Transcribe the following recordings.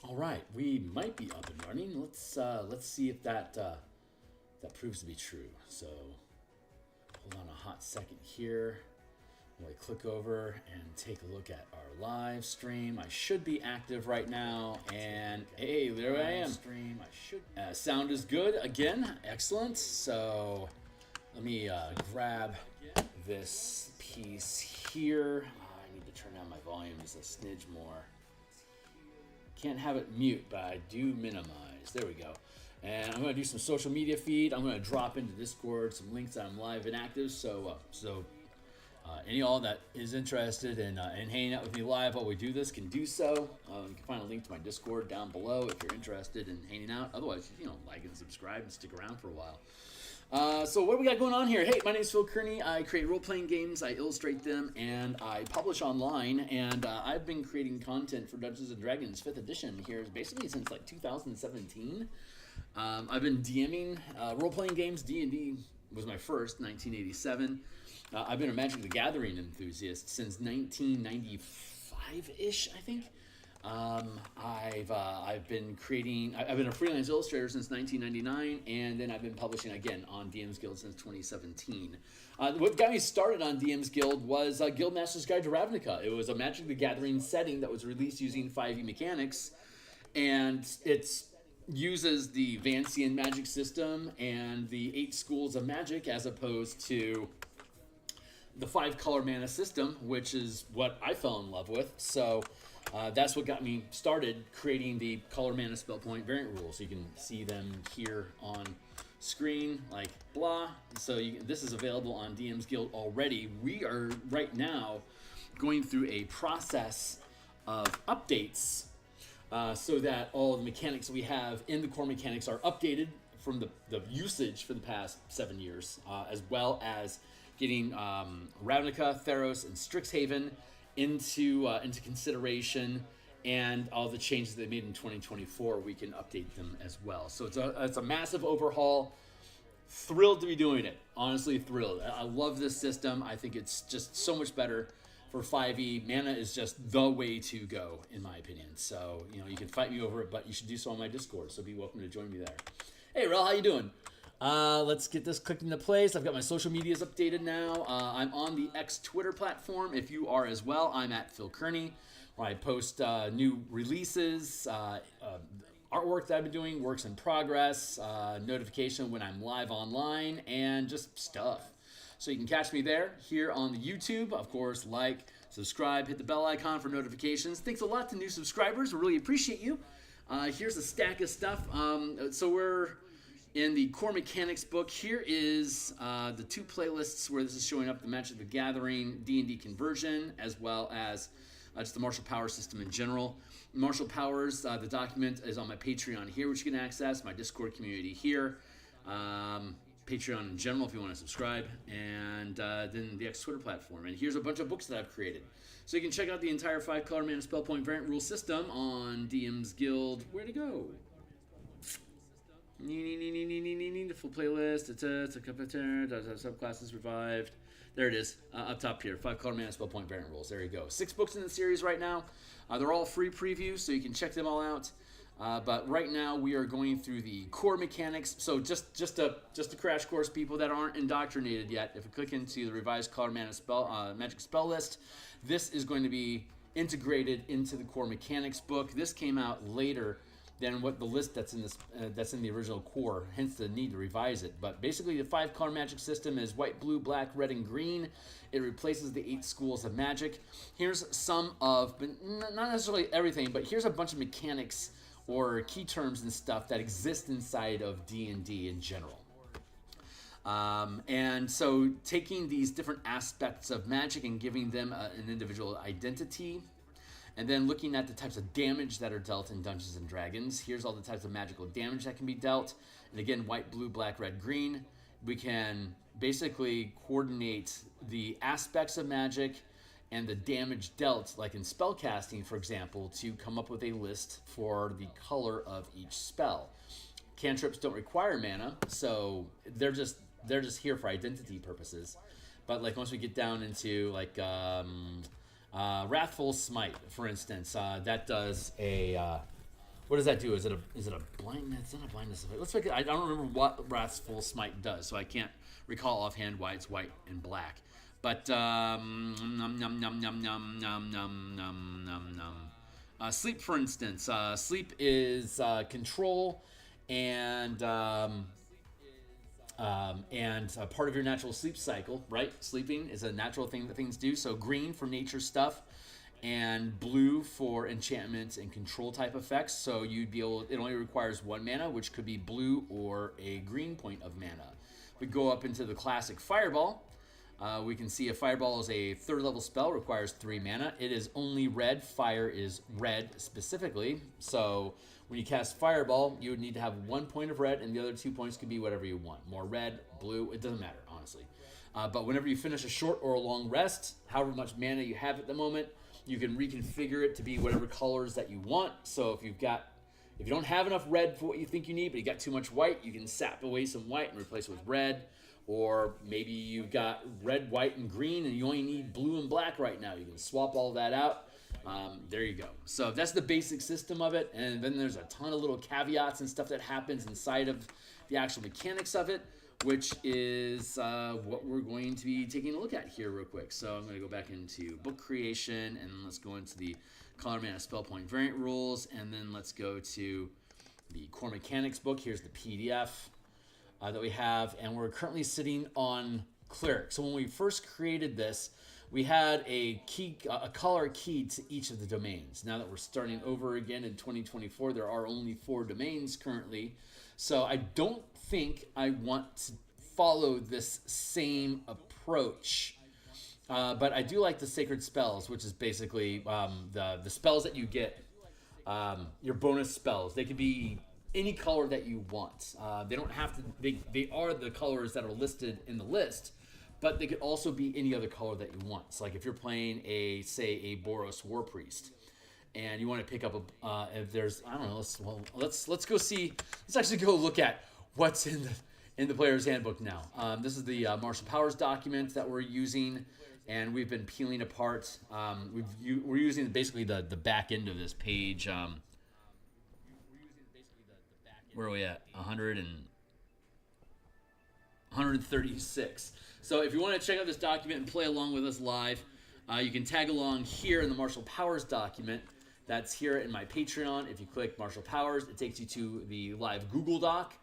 All right, we might be up and running. Let's see if that proves to be true. So hold on a hot second here. I'm gonna click over and take a look at our live stream. I should be active right now, and hey, there I am. Sound is good again, excellent. So let me grab this piece here. I need to turn down my volume just a smidge more. Can't have it mute, but I do minimize. There we go. And I'm going to do some social media feed. I'm going to drop into Discord some links that I'm live and active. So any all that is interested in hanging out with me live while we do this can do so. You can find a link to my Discord down below if you're interested in hanging out. Otherwise, like and subscribe and stick around for a while. So what do we got going on here? Hey, my name is Phil Kearney. I create role-playing games, I illustrate them, and I publish online. And I've been creating content for Dungeons & Dragons 5th edition here basically since like 2017. I've been DMing role-playing games. D&D was my first, 1987. I've been a Magic the Gathering enthusiast since 1995-ish, I think. I've been a freelance illustrator since 1999, and then I've been publishing again on DMsGuild since 2017. What got me started on DMsGuild was Guildmaster's Guide to Ravnica. It was a Magic the Gathering setting that was released using 5e mechanics, and it uses the Vancian magic system and the 8 schools of magic as opposed to the 5-color mana system, which is what I fell in love with. So that's what got me started creating the color mana spell point variant rules. So you can see them here on screen, like blah. So this is available on DMsGuild already. We are right now going through a process of updates so that all the mechanics we have in the core mechanics are updated from the usage for the past 7 years, as well as getting Ravnica, Theros, and Strixhaven into consideration, and all the changes they made in 2024, we can update them as well. So it's a massive overhaul. Thrilled to be doing it. Honestly, thrilled. I love this system. I think it's just so much better for 5e. Mana is just the way to go, in my opinion. So, you can fight me over it, but you should do so on my Discord, so be welcome to join me there. Hey, Rel, how you doing? Let's get this clicked into place. I've got my social medias updated now. I'm on the X Twitter platform. If you are as well, I'm at Phil Kearney, where I post new releases, artwork that I've been doing, works in progress, notification when I'm live online, and just stuff. So you can catch me there. Here on the YouTube, of course, like, subscribe, hit the bell icon for notifications. Thanks a lot to new subscribers. We really appreciate you. Here's a stack of stuff. So we're in the core mechanics book. Here is the 2 playlists where this is showing up: the Magic the Gathering D&D conversion, as well as just the martial power system in general. Martial powers, the document is on my Patreon here, which you can access, my Discord community here, Patreon in general if you want to subscribe, and then the X Twitter platform. And here's a bunch of books that I've created. So you can check out the entire 5-color mana spell point variant rule system on DMsGuild. Where to go? The full playlist. Subclasses Revived. There it is, up top here. 5-color mana spell point variant rules. There you go. 6 books in the series right now. They're all free previews, so you can check them all out. But right now we are going through the core mechanics. So just a crash course, people that aren't indoctrinated yet. If you click into the revised color mana magic spell list, this is going to be integrated into the core mechanics book. This came out later than what the list that's in the original core, hence the need to revise it. But basically the 5-color magic system is white, blue, black, red, and green. It replaces the 8 schools of magic. Here's some of, but not necessarily everything, but here's a bunch of mechanics or key terms and stuff that exist inside of D&D in general. And so taking these different aspects of magic and giving them an individual identity, and then looking at the types of damage that are dealt in Dungeons & Dragons. Here's all the types of magical damage that can be dealt. And again, white, blue, black, red, green. We can basically coordinate the aspects of magic and the damage dealt, like in spellcasting, for example, to come up with a list for the color of each spell. Cantrips don't require mana, so they're just here for identity purposes. But like once we get down into like Wrathful Smite, for instance, that does a What does that do? Is it a blindness? It's not a blindness effect. Let's make it. I don't remember what Wrathful Smite does, so I can't recall offhand why it's white and black. But sleep, for instance, sleep is control and part of your natural sleep cycle, right? Sleeping is a natural thing that things do. So green for nature stuff, and blue for enchantments and control type effects. So you'd be able. It only requires 1 mana, which could be blue or a green point of mana. We go up into the classic Fireball. We can see a Fireball is a 3rd level spell, requires 3 mana. It is only red. Fire is red specifically. So when you cast Fireball, you would need to have 1 point of red, and the other 2 points could be whatever you want. More red, blue, it doesn't matter, honestly. But whenever you finish a short or a long rest, however much mana you have at the moment, you can reconfigure it to be whatever colors that you want. So if you don't have enough red for what you think you need, but you got too much white, you can sap away some white and replace it with red. Or maybe you've got red, white, and green, and you only need blue and black right now. You can swap all that out. There you go. So that's the basic system of it. And then there's a ton of little caveats and stuff that happens inside of the actual mechanics of it, which is what we're going to be taking a look at here real quick. So I'm going to go back into book creation, and let's go into the color mana spell point variant rules, and then let's go to the core mechanics book. Here's the PDF that we have, and we're currently sitting on Clerics. So when we first created this, we had a color key to each of the domains. Now that we're starting over again in 2024, there are only 4 domains currently. So I don't think I want to follow this same approach. But I do like the Sacred Spells, which is basically the spells that you get, your bonus spells. They could be any color that you want. They don't have to, they are the colors that are listed in the list, but they could also be any other color that you want. So like if you're playing say a Boros War Priest, and you want to pick up if there's, I don't know, let's go see, let's actually go look at what's in the player's handbook now. This is the Martial Powers document that we're using, and we've been peeling apart. We're using basically the back end of this page. Where are we at? 136. So if you want to check out this document and play along with us live, you can tag along here in the Martial Powers document. That's here in my Patreon. If you click Martial Powers, it takes you to the live Google Doc.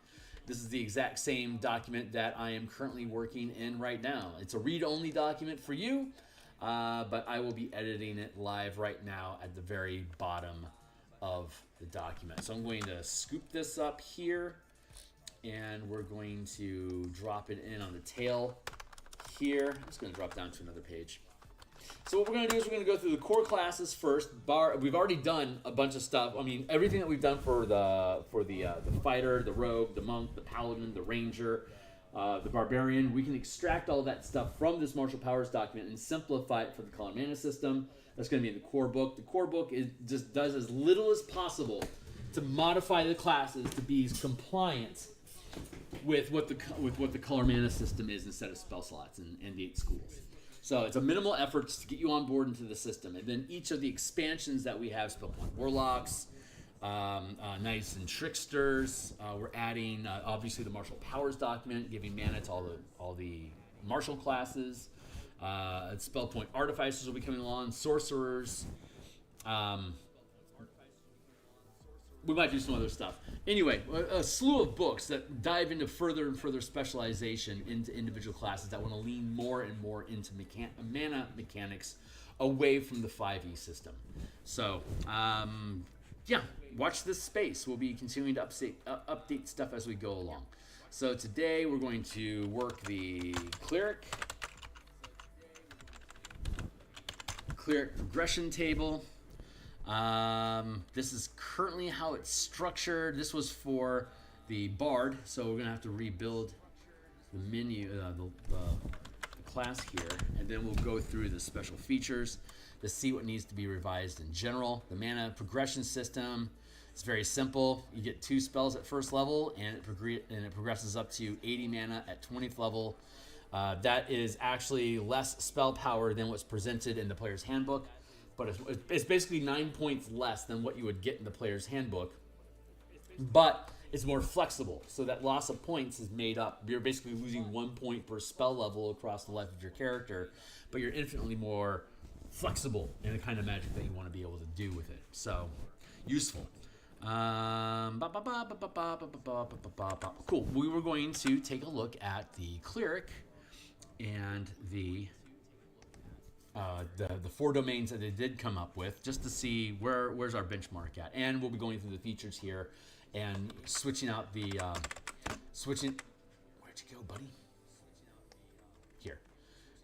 This is the exact same document that I am currently working in right now. It's a read-only document for you, but I will be editing it live right now at the very bottom of the document. So I'm going to scoop this up here, and we're going to drop it in on the tail here. I'm just going to drop down to another page. So what we're going to do is we're going to go through the core classes first. We've already done a bunch of stuff. I mean, everything that we've done for the fighter, the rogue, the monk, the paladin, the ranger, the barbarian, we can extract all that stuff from this Martial Powers document and simplify it for the color mana system. That's going to be in the core book. The core book just does as little as possible to modify the classes to be compliant with what the color mana system is instead of spell slots and the 8 schools. So it's a minimal effort to get you on board into the system. And then each of the expansions that we have, Spellpoint Warlocks, Knights and Tricksters, we're adding obviously the Martial Powers document, giving mana to all the martial classes. Spellpoint Artificers will be coming along, Sorcerers. We might do some other stuff. Anyway, a slew of books that dive into further and further specialization into individual classes that want to lean more and more into mana mechanics away from the 5e system. So, yeah, watch this space. We'll be continuing to update stuff as we go along. So today we're going to work the Cleric progression table. This is currently how it's structured. This was for the Bard, so we're gonna have to rebuild the menu, the class here, and then we'll go through the special features to see what needs to be revised in general. The mana progression system is very simple. You get 2 spells at first level, and it progresses up to 80 mana at 20th level. That is actually less spell power than what's presented in the player's handbook, but it's basically 9 points less than what you would get in the player's handbook. but it's more flexible. So that loss of points is made up. You're basically losing 1 point per spell level across the life of your character, but you're infinitely more flexible in the kind of magic that you want to be able to do with it. So useful. Cool. We were going to take a look at the Cleric and the 4 domains that they did come up with, just to see where's our benchmark at. And we'll be going through the features here and switching out the where'd you go, buddy? Here.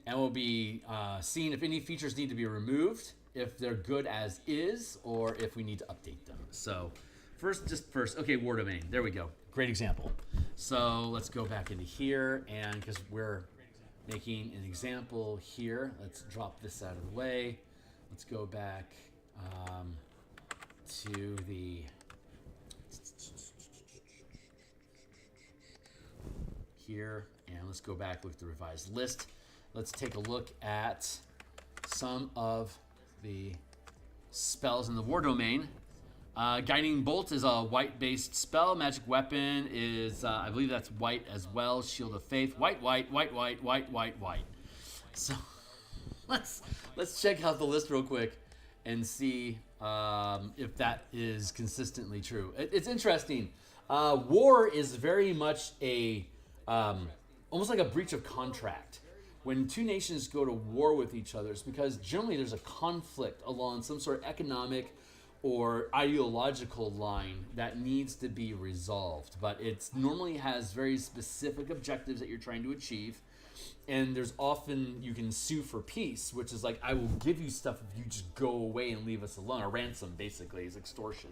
And we'll be seeing if any features need to be removed, if they're good as is, or if we need to update them. So first, okay, War Domain. There we go. Great example. So let's go back into here, and because we're making an example here, let's drop this out of the way. Let's go back to the here, and let's go back, look at the revised list. Let's take a look at some of the spells in the War Domain. Guiding Bolt is a white-based spell. Magic Weapon is, I believe that's white as well. Shield of Faith, white. So let's check out the list real quick and see if that is consistently true. It's interesting. War is very much a almost like a breach of contract. When two nations go to war with each other, it's because generally there's a conflict along some sort of economic or ideological line that needs to be resolved. But it normally has very specific objectives that you're trying to achieve. And there's often, you can sue for peace, which is like, I will give you stuff if you just go away and leave us alone. A ransom, basically, is extortion.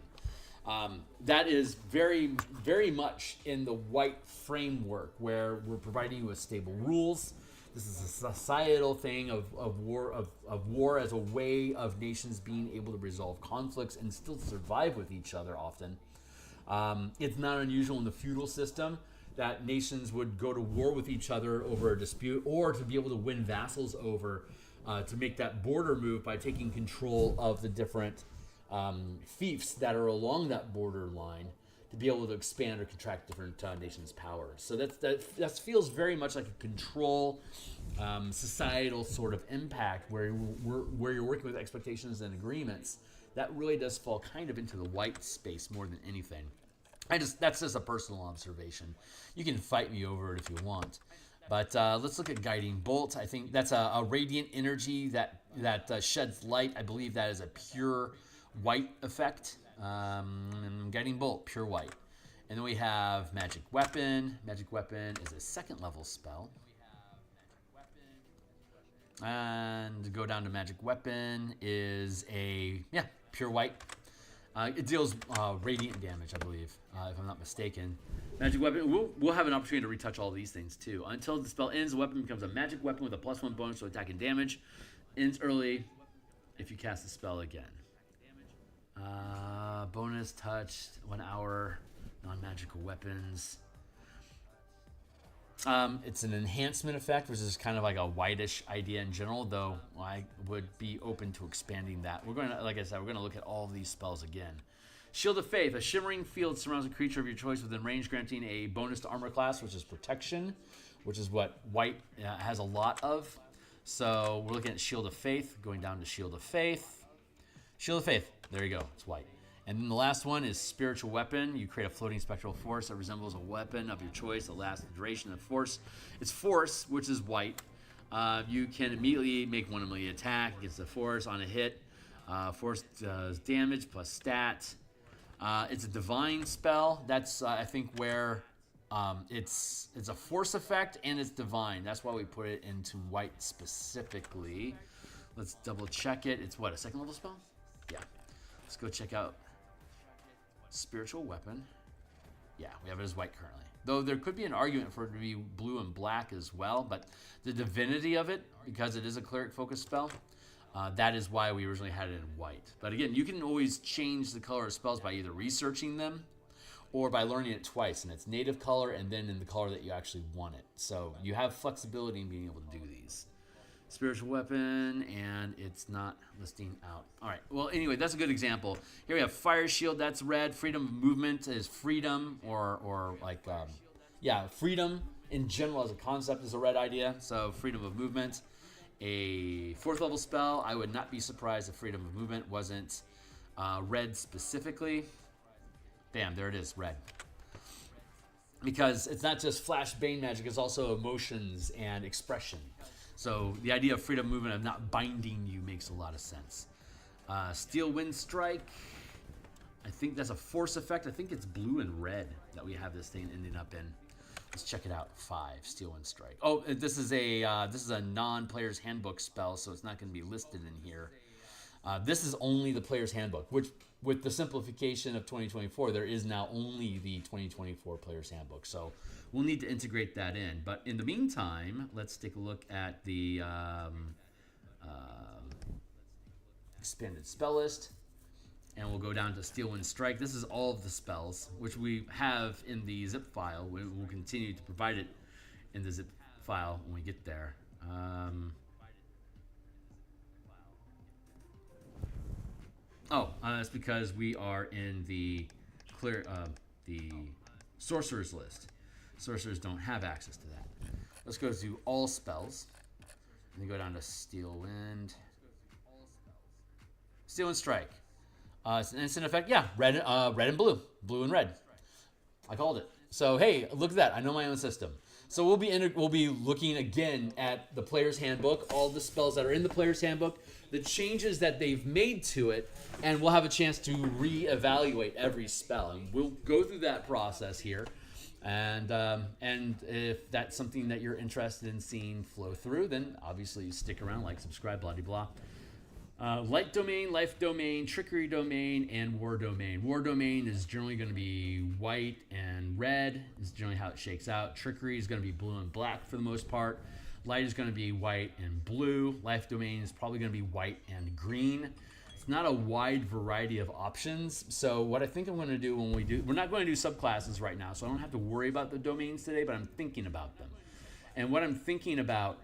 That is very, very much in the white framework, where we're providing you with stable rules. This is a societal thing of war as a way of nations being able to resolve conflicts and still survive with each other often. It's not unusual in the feudal system that nations would go to war with each other over a dispute, or to be able to win vassals over, to make that border move by taking control of the different fiefs that are along that border line, to be able to expand or contract different nations' power. So that feels very much like a control, societal sort of impact, where you're working with expectations and agreements. That really does fall kind of into the white space more than anything. That's just a personal observation. You can fight me over it if you want. But let's look at Guiding Bolt. I think that's a radiant energy that sheds light. I believe that is a pure white effect. Guiding Bolt, pure white. And then we have Magic Weapon. Magic Weapon is a 2nd level spell. And to go down to Magic Weapon is a, pure white. It deals radiant damage, I believe, if I'm not mistaken. Magic Weapon, we'll have an opportunity to retouch all these things too. Until the spell ends, the weapon becomes a magic weapon with a +1 bonus to attack and damage. Ends early if you cast the spell again. Bonus touch, 1 hour, non-magical weapons. It's an enhancement effect, which is kind of like a whitish idea in general, though I would be open to expanding that. We're going to, like I said, we're going to look at all of these spells again. Shield of Faith, a shimmering field surrounds a creature of your choice within range, granting a bonus to armor class, which is protection, which is what white has a lot of. So we're looking at Shield of Faith, going down to Shield of Faith. Shield of Faith, there you go, it's white. And then the last one is Spiritual Weapon. You create a floating spectral force that resembles a weapon of your choice that lasts the duration of the force. It's force, which is white. You can immediately make one melee attack against the force on a hit. Force does damage plus stat. It's a divine spell. That's I think where it's a force effect and it's divine. That's why we put it into white specifically. Let's double check it. It's what, a 2nd level spell? Yeah. Let's go check out Spiritual Weapon. Yeah, we have it as white currently. Though there could be an argument for it to be blue and black as well, but the divinity of it, because it is a cleric-focused spell, that is why we originally had it in white. But again, you can always change the color of spells by either researching them or by learning it twice in its native color and then in the color that you actually want it. So you have flexibility in being able to do these. Spiritual weapon, and it's not listing out. All right. Well, anyway, that's a good example. Here we have Fire Shield. That's red. Freedom of movement is freedom, or like, yeah, freedom in general as a concept is a red idea. So freedom of movement. A 4th level spell. I would not be surprised if freedom of movement wasn't red specifically. Bam, there it is, red. Because it's not just flash bane magic, it's also emotions and expression. So the idea of freedom of movement of not binding you makes a lot of sense. Steel Wind Strike. I think that's a force effect. I think it's blue and red that we have this thing ending up in. Let's check it out. 5 Steel Wind Strike. Oh, this is a non-player's handbook spell, so it's not going to be listed in here. This is only the player's handbook, which with the simplification of 2024, there is now only the 2024 player's handbook. So we'll need to integrate that in. But in the meantime, let's take a look at the expanded spell list. And we'll go down to Steel Wind Strike. This is all of the spells, which we have in the zip file. We will continue to provide it in the zip file when we get there. That's because we are in the sorcerer's list. Sorcerers don't have access to that. Let's go to all spells. And then go down to Steel Wind. Steel Wind Strike. It's an instant effect. Yeah, red and blue. Blue and red. I called it. So, hey, look at that. I know my own system. So we'll be looking again at the player's handbook, all the spells that are in the player's handbook, the changes that they've made to it, and we'll have a chance to reevaluate every spell. And we'll go through that process here. And if that's something that you're interested in seeing flow through, then obviously stick around, like, subscribe, blah, blah, blah. Light Domain, Life Domain, Trickery Domain, and War Domain. War Domain is generally going to be white and red. Is generally how it shakes out. Trickery is going to be blue and black for the most part. Light is going to be white and blue. Life Domain is probably going to be white and green. It's not a wide variety of options. So what I think I'm going to do when we're not going to do subclasses right now, so I don't have to worry about the domains today, but I'm thinking about them. And what I'm thinking about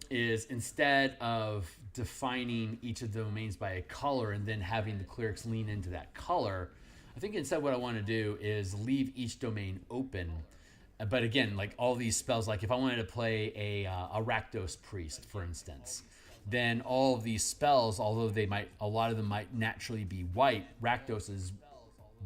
is, instead of defining each of the domains by a color and then having the clerics lean into that color, I think instead what I want to do is leave each domain open. But again, like all these spells, like if I wanted to play a Rakdos Priest, for instance, then all of these spells, although a lot of them might naturally be white, Rakdos is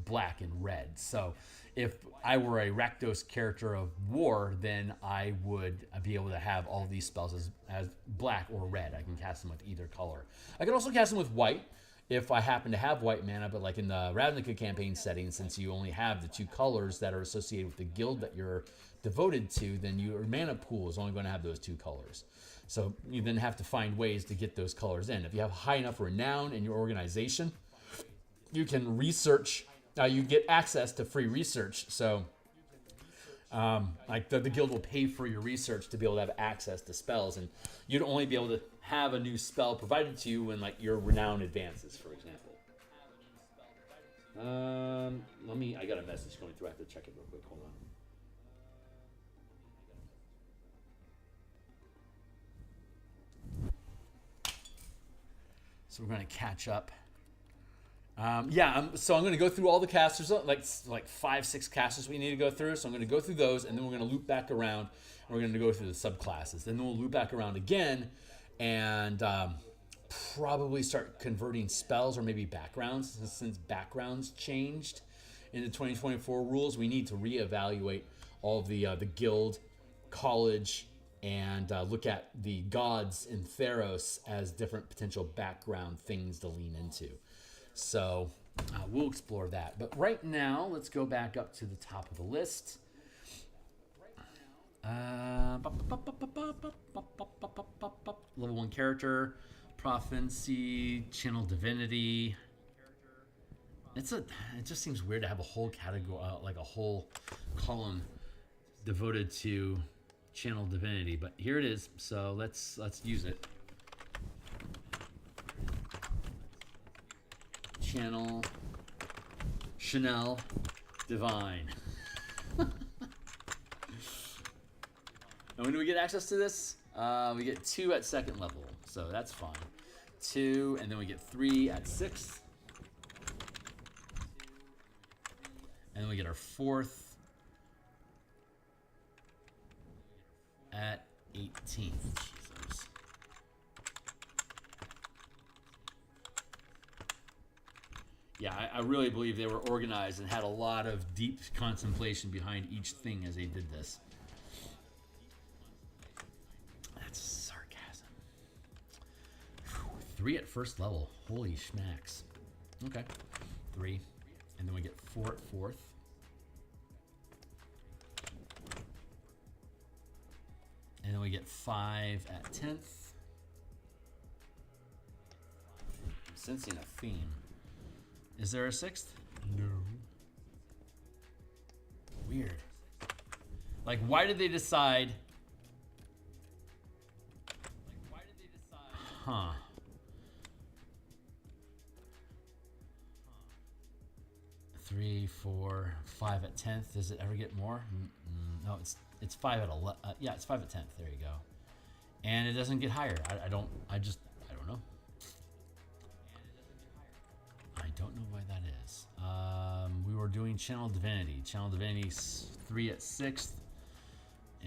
black and red. So if I were a Rakdos character of war, then I would be able to have all these spells as black or red. I can cast them with either color. I can also cast them with white if I happen to have white mana, but like in the Ravnica campaign setting, since you only have the 2 colors that are associated with the guild that you're devoted to, then your mana pool is only going to have those 2 colors. So you then have to find ways to get those colors in. If you have high enough renown in your organization, you can research. You get access to free research. So like the guild will pay for your research to be able to have access to spells, and you'd only be able to have a new spell provided to you when like your renown advances, for example. I got a message going through. I have to check it real quick. Hold on. So we're going to catch up. So I'm going to go through all the casters, like 5-6 casters we need to go through. So I'm going to go through those, and then we're going to loop back around, and we're going to go through the subclasses. Then we'll loop back around again, and probably start converting spells or maybe backgrounds. Since backgrounds changed in the 2024 rules, we need to reevaluate all of the guild, college, and look at the gods in Theros as different potential background things to lean into. So we'll explore that. But right now, let's go back up to the top of the list. Level 1 character, Prophecy, Channel Divinity. It just seems weird to have a whole category, like a whole column devoted to Channel Divinity. But here it is. So let's use it. Channel Chanel Divine. And when do we get access to this? We get 2 at 2nd level. so that's fine. 2, and then we get 3 at 6th. And then we get our 4th at 18th. Jesus. Yeah, I really believe they were organized and had a lot of deep contemplation behind each thing as they did this. That's sarcasm. 3 at first level. Holy schmacks. Okay. 3. And then we get 4 at 4th. And then we get 5 at 10th. I'm sensing a theme. Is there a 6th? No. Weird. Like, why did they decide? Huh. Three, 4, 5 at 10th. Does it ever get more? No, it's 5 at 11. Yeah, it's 5 at 10th. There you go. And it doesn't get higher. I don't know. I don't know why that is. We were doing Channel Divinity. Channel Divinity 3 at 6th.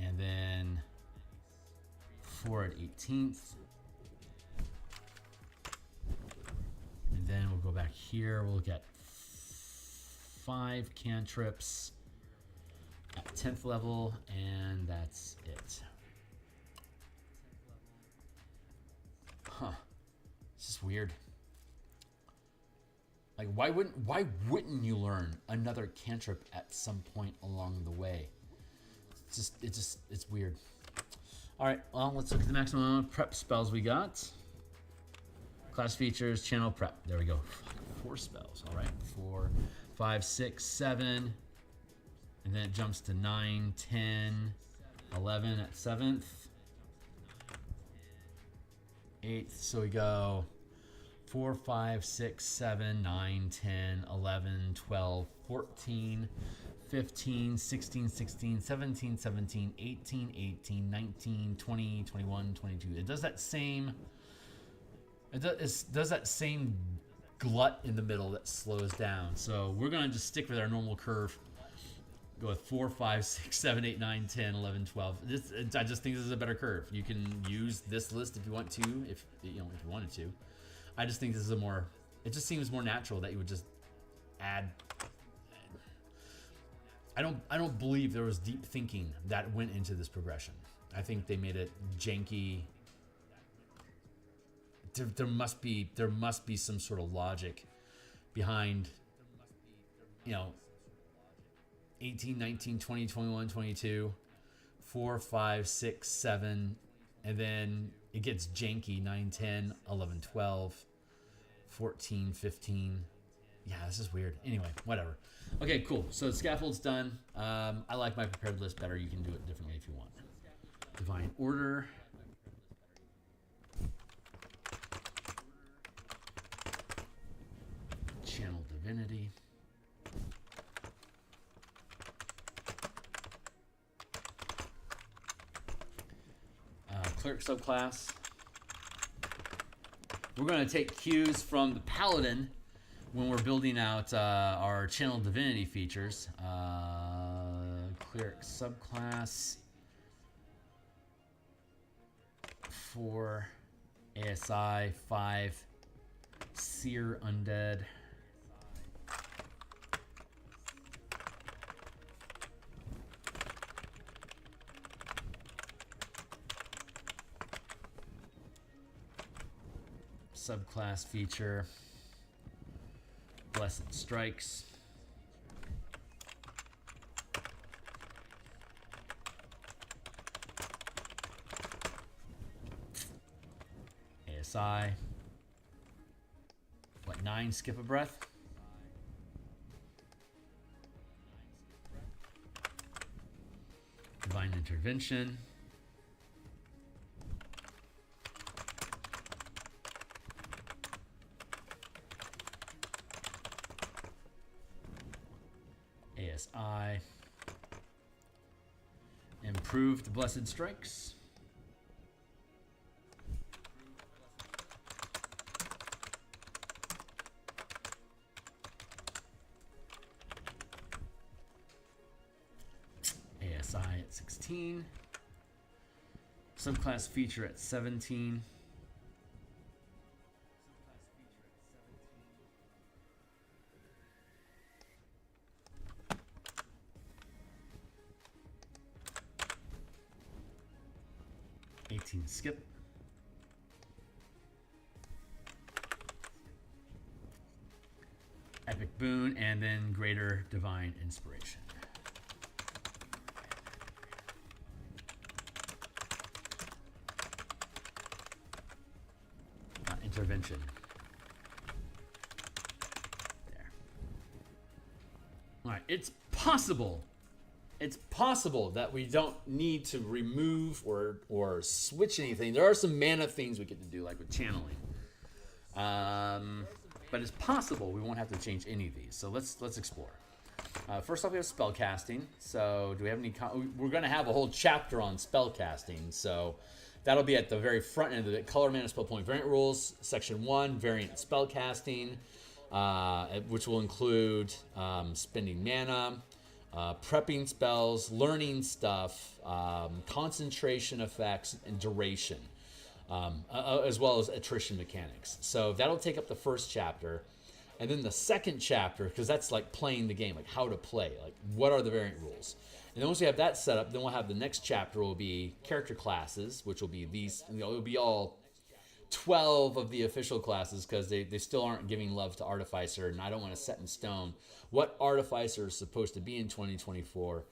And then 4 at 18th. And then we'll go back here. We'll get 5 cantrips at 10th level, and that's it. Huh. This is weird. Like, why wouldn't you learn another cantrip at some point along the way? It's weird. All right, well, let's look at the maximum amount of prep spells we got. Class features, channel prep. There we go. 4 spells. All right, 4, 5, 6, 7. And then it jumps to 9, 10, 11 at 7th. 8th, so we go 4, 5, 6, 7, 9, 10, 11, 12, 14, 15, 16, 16, 17, 17, 18, 18, 19, 20, 21, 22. It does that same glut in the middle that slows down. So we're going to just stick with our normal curve. Go with 4, 5, 6, 7, 8, 9, 10, 11, 12. I just think this is a better curve. You can use this list if you want to, if you wanted to. I just think this is it just seems more natural that you would just add. I don't believe there was deep thinking that went into this progression. I think they made it janky. There must be some sort of logic behind, 18, 19, 20, 21, 22, 4, 5, 6, 7, and then it gets janky, 9, 10, 11, 12, 14, 15. Yeah, this is weird. Anyway, whatever. Okay, cool. So the scaffold's done. I like my prepared list better. You can do it differently if you want. Divine Order. Channel Divinity. Cleric subclass. We're going to take cues from the Paladin when we're building out our Channel Divinity features. Cleric subclass. 4 ASI, 5 Seer Undead. Subclass feature, Blessed Strikes. ASI. What, 9 skip a breath? Divine Intervention. ASI. Improved Blessed Strikes. 16. Subclass feature at 17. Skip. Epic Boon, and then Greater Divine Inspiration. Intervention. There. All right, it's possible that we don't need to remove or switch anything. There are some mana things we get to do, like with channeling. But it's possible we won't have to change any of these. So let's explore. First off, we have spellcasting. So do we have any? We're going to have a whole chapter on spellcasting. So that'll be at the very front end of it. Color, mana, spell point, variant rules, section 1, variant spellcasting, which will include spending mana. Prepping spells, learning stuff, concentration effects, and duration, as well as attrition mechanics. So that'll take up the first chapter. And then the second chapter, because that's like playing the game, like how to play, like what are the variant rules. And then once we have that set up, then we'll have the next chapter will be character classes, which will be these, it'll be all 12 of the official classes, because they still aren't giving love to Artificer, and I don't want to set in stone what Artificer is supposed to be in 2024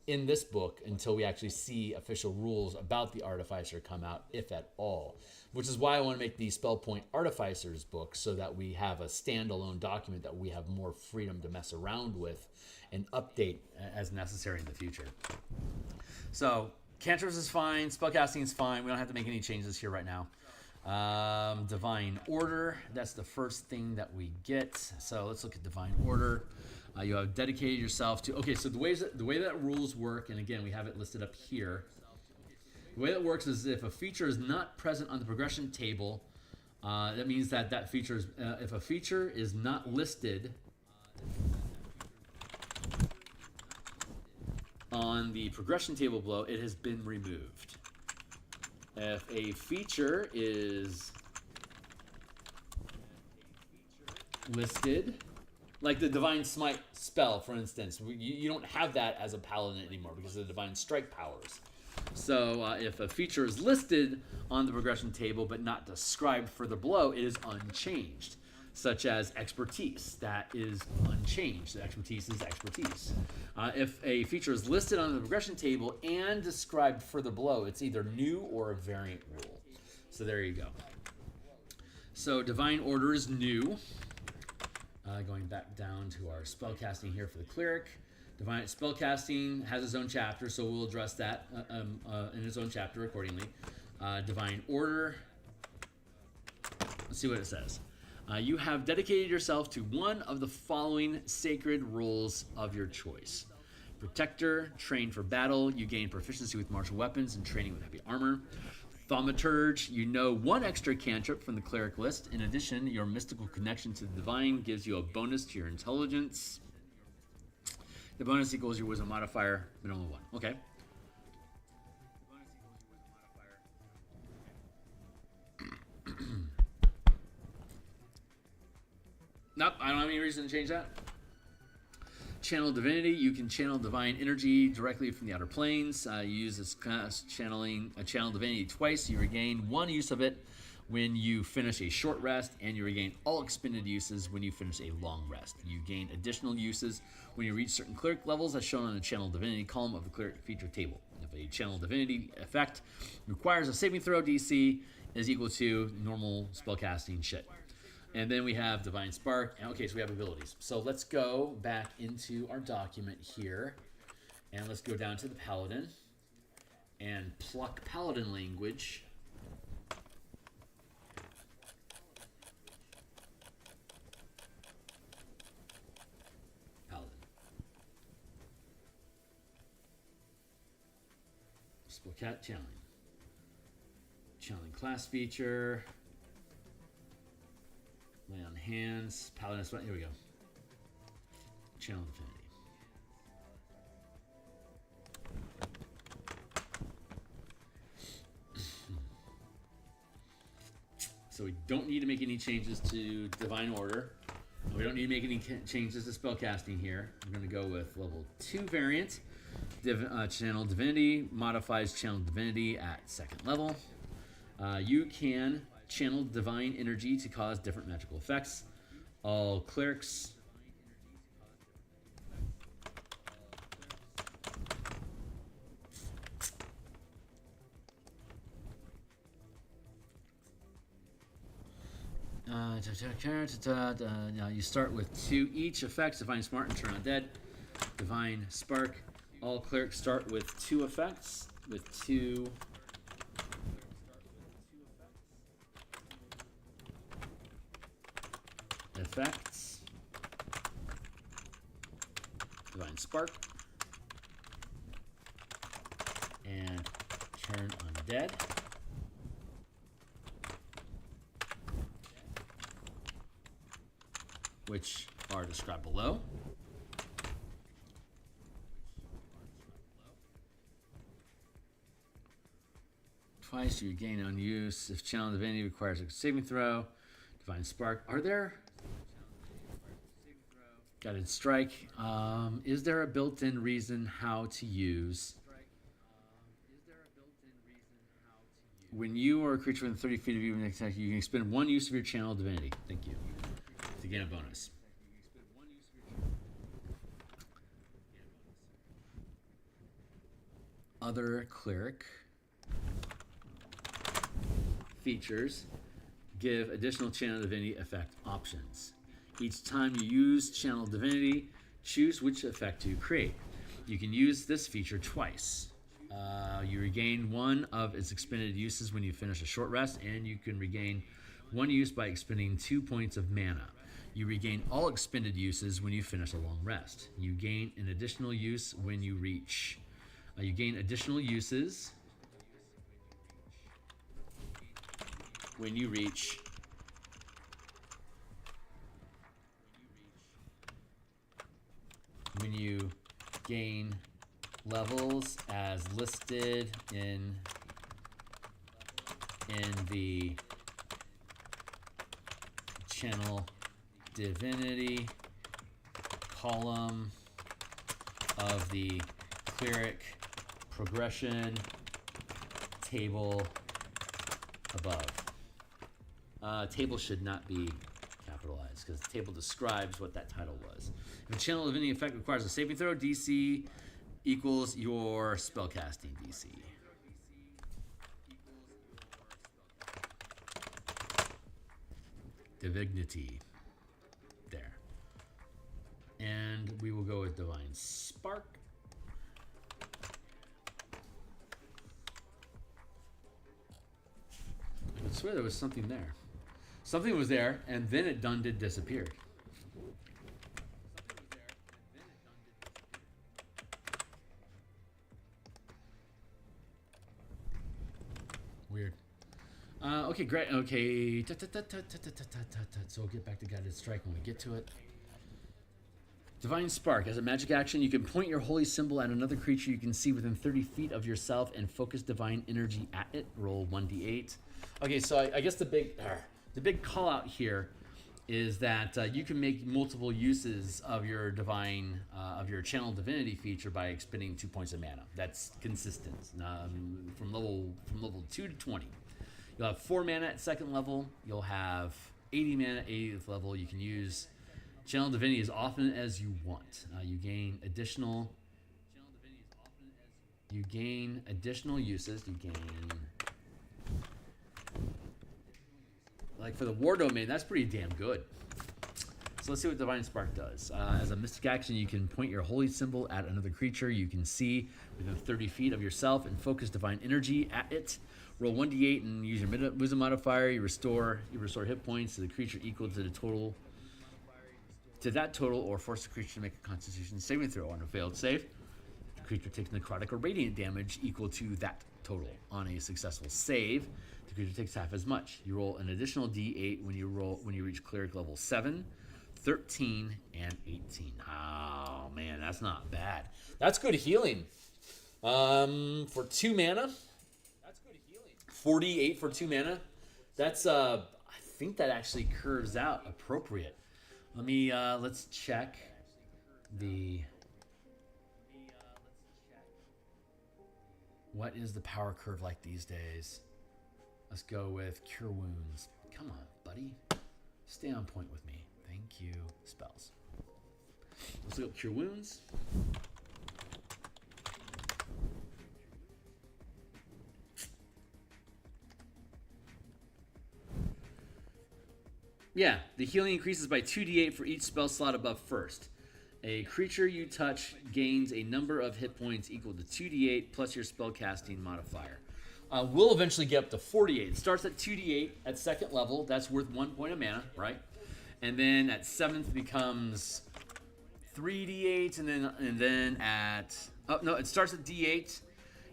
in this book until we actually see official rules about the Artificer come out, if at all. Which is why I want to make the Spell Point Artificers book, so that we have a standalone document that we have more freedom to mess around with and update as necessary in the future. So cantrips is fine, spellcasting is fine. We don't have to make any changes here right now. Divine Order, that's the first thing that we get. So let's look at Divine Order. You have dedicated yourself to, okay, so the way that rules work, and again, we have it listed up here. The way that works is if a feature is not present on the progression table, that means that feature is, if a feature is not listed on the progression table below, it has been removed. If a feature is listed, like the Divine Smite spell, for instance, you don't have that as a paladin anymore because of the Divine Strike powers. So if a feature is listed on the progression table but not described further below, it is unchanged, such as expertise. That is unchanged. The expertise is expertise. If a feature is listed on the progression table and described further below, it's either new or a variant rule. So there you go. So Divine Order is new. Going back down to our spellcasting here for the Cleric. Divine Spellcasting has its own chapter, so we'll address that in its own chapter accordingly. Divine Order. Let's see what it says. You have dedicated yourself to one of the following sacred rules of your choice. Protector, trained for battle. You gain proficiency with martial weapons and training with heavy armor. Thaumaturge, you know one extra cantrip from the Cleric list. In addition, your mystical connection to the divine gives you a bonus to your intelligence. The bonus equals your wisdom modifier, minimum 1. Okay. Nope, I don't have any reason to change that. Channel Divinity, you can channel divine energy directly from the outer planes. You use this class channeling Channel Divinity twice. You regain 1 use of it when you finish a short rest, and you regain all expended uses when you finish a long rest. You gain additional uses when you reach certain Cleric levels, as shown on the Channel Divinity column of the Cleric feature table. If a Channel Divinity effect requires a saving throw DC is equal to normal spellcasting shit. And then we have Divine Spark. Okay, so we have abilities. So let's go back into our document here. And let's go down to the Paladin. And pluck Paladin language. Paladin. Spellcat channeling. Channeling class feature. Lay on hands, Paladin, here we go. Channel Divinity. So we don't need to make any changes to Divine Order. We don't need to make any changes to spellcasting here. I'm going to go with level 2 variant. Channel Divinity modifies Channel Divinity at 2nd level. You can channel Divine Energy to cause different magical effects. All Clerics now you start with 2 each effects. Divine Smart and Turn Undead. Divine Spark. All Clerics start with 2 effects. With 2 effects. Divine Spark. And Turn Undead. Which are described below. Twice you gain on use if Channel Divinity requires a saving throw. Divine Spark. Are there? Guided Strike. Is there a built-in reason how to use? When you or a creature within 30 feet of you next attack, you can expend 1 use of your Channel Divinity. Thank you. To gain a bonus. Other Cleric features give additional Channel Divinity effect options. Each time you use Channel Divinity, choose which effect to create. You can use this feature twice. You regain 1 of its expended uses when you finish a short rest, and you can regain 1 use by expending 2 points of mana. You regain all expended uses when you finish a long rest. You gain an additional use when you reach. You gain additional uses when you reach when you gain levels as listed in the Channel Divinity column of the Cleric progression table above. Table should not be capitalized because the table describes what that title was. If a Channel Divinity effect requires a saving throw, DC equals your spellcasting DC. Divinity. There. And we will go with Divine Spark. I swear there was something there. Something was there, and then it disappeared. Weird. Okay, great. Okay. So we'll get back to Guided Strike when we get to it. Divine Spark. As a magic action, you can point your holy symbol at another creature you can see within 30 feet of yourself and focus divine energy at it. Roll 1d8. Okay, so I guess the big call out here is that you can make multiple uses of your divine of your Channel Divinity feature by expending 2 points of mana. That's consistent from level 2 to 20. You'll have 4 mana at 2nd level. You'll have 80 mana at 80th level. You can use Channel Divinity as often as you want. You gain additional uses. You gain, like for the War Domain, that's pretty damn good. So let's see what Divine Spark does. As a mystic action, you can point your holy symbol at another creature you can see within 30 feet of yourself and focus divine energy at it. Roll 1d8 and use your wisdom modifier. You restore hit points to the creature equal to that total, or force the creature to make a Constitution saving throw. On a failed save, the creature takes necrotic or radiant damage equal to that total. On a successful save, the creature takes half as much. You roll an additional d8 when you reach Cleric level 7, 13, and 18. Oh man, that's not bad. That's good healing. For 2 mana. 48 for 2 mana. That's think that actually curves out appropriate. Let's check the... What is the power curve like these days? Let's go with Cure Wounds. Come on, buddy. Stay on point with me. Thank you. Spells. Let's look up Cure Wounds. Yeah, the healing increases by 2d8 for each spell slot above first. A creature you touch gains a number of hit points equal to 2d8 plus your spellcasting modifier. We'll eventually get up to 48. It starts at 2d8 at second level. That's worth 1 point of mana, right? And then at 7th becomes 3d8, and then at... Oh, no, it starts at d8,